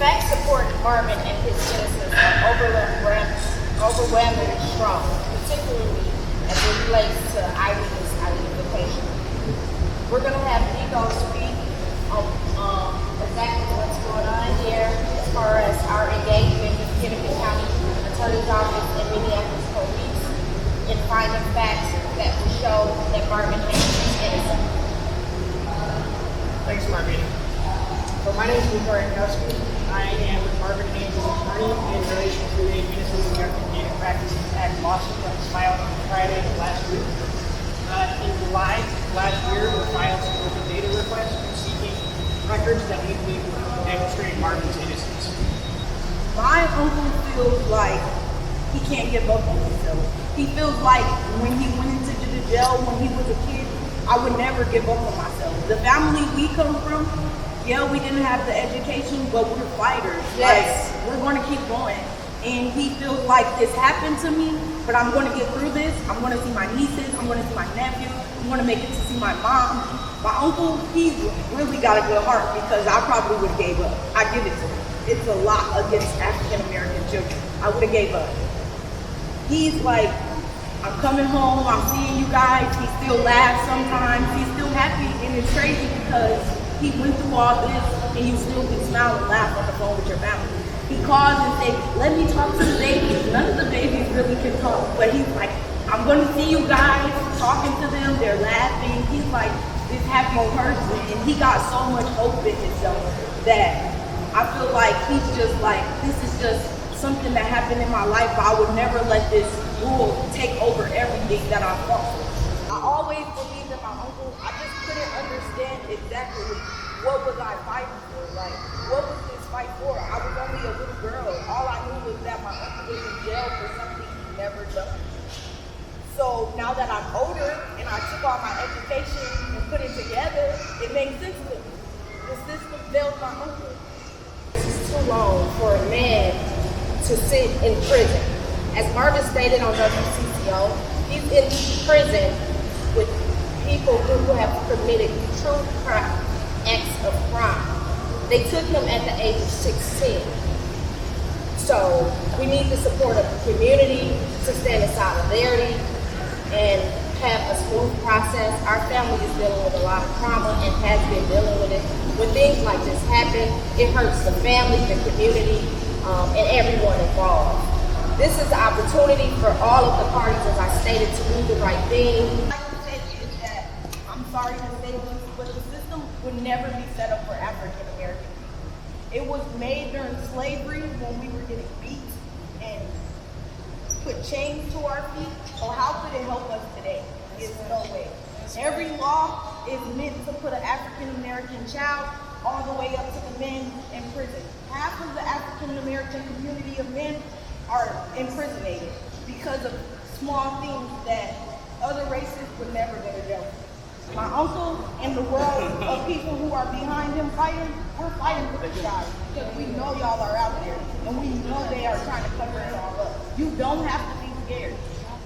facts support Marvin and his innocence are overwhelmingly strong, particularly as it relates to eyewitness identification. We're going to have Nico speak on exactly what's going on here as far as our engagement with Hennepin County Attorney's Office and Minneapolis Police in finding facts that will show that Marvin Haynes is innocent. Thanks, Marvin. So my name is Nico. I am Marvin Haynes' attorney in relation to a Innocence American Data Practices Act lawsuit that was filed on Friday of last week. In July last year, we filed some open data requests seeking records that we believe would demonstrate Marvin's innocence. My uncle feels like he can't give up on himself. He feels like when he went into the jail when he was a kid, I would never give up on myself. The family we come from, yeah, we didn't have the education, but we're fighters. Yes. Like, we're going to keep going. And he feels like this happened to me, but I'm going to get through this. I'm going to see my nieces. I'm going to see my nephew. I'm going to make it to see my mom. My uncle, he really got a good heart because I probably would have gave up. I give it to him. It's a lot against African-American children. I would have gave up. He's like, I'm coming home. I'm seeing you guys. He still laughs sometimes. He's still happy. And it's crazy because he went through all this and you still can smile and laugh on the phone with your family. He calls and says, let me talk to the babies. None of the babies really can talk, but he's like, I'm going to see you guys, talking to them, they're laughing. He's like this happy person, and he got so much hope in himself that I feel like he's just like, this is just something that happened in my life, but I would never let this rule take over everything that I fought for. I always believed in my uncle. I just couldn't understand exactly what was I fighting for. Like, what was this fight for? I was only a little girl. All I knew was that my uncle was in jail for something he never done. So now that I'm older and I took all my education and put it together, it makes sense to me. The system failed my uncle. It's too long for a man to sit in prison. As Marvin stated on WCCO, he's in prison with people who have committed true acts of crime. They took him at the age of 16. So we need the support of the community to stand in solidarity and have a smooth process. Our family is dealing with a lot of trauma and has been dealing with it. When things like this happen, it hurts the family, the community, and everyone involved. This is the opportunity for all of the parties, as I stated, to do the right thing. I'm sorry to say this, but the system would never be set up for African American people. It was made during slavery when we were getting beat and put chains to our feet. So how could it help us today? It's no way. Every law is meant to put an African American child all the way up to the men in prison. Half of the African American community of men are imprisonated because of small things that other races would never go to jail for. My uncle and the world of people who are behind him fighting, we're fighting for this guy because we know y'all are out there and we know they are trying to cover it all up. You don't have to be scared.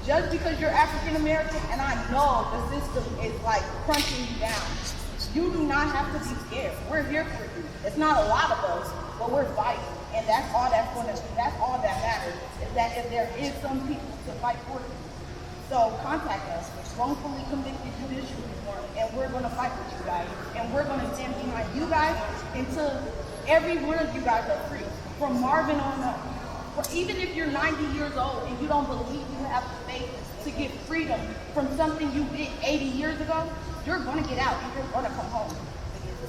Just because you're African American, and I know the system is like crunching you down, you do not have to be scared. We're here for you. It's not a lot of us, but we're fighting. And that's all that's that matters, is that if there is some people to fight for you. So contact us, wrongfully convicted judicial reform, and we're gonna fight with you guys. And we're gonna stand behind you guys until every one of you guys are free. From Marvin on up. Or even if you're 90 years old and you don't believe you have the faith to get freedom from something you did 80 years ago, you're gonna get out and you're gonna come home.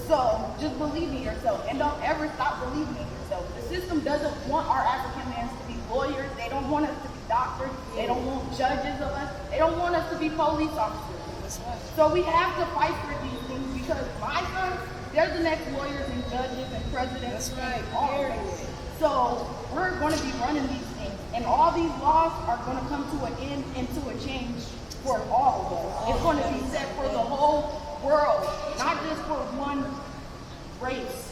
So just believe in yourself and don't ever stop believing in yourself. The system doesn't want our African men to be lawyers. They don't want us to be doctors. They don't want judges of us. They don't want us to be police officers. So we have to fight for these things because my sons, they're the next lawyers and judges and presidents. That's right. So we're going to be running these things, and all these laws are going to come to an end and to a change for all of us. It's going to be set for the whole world, not just for one race.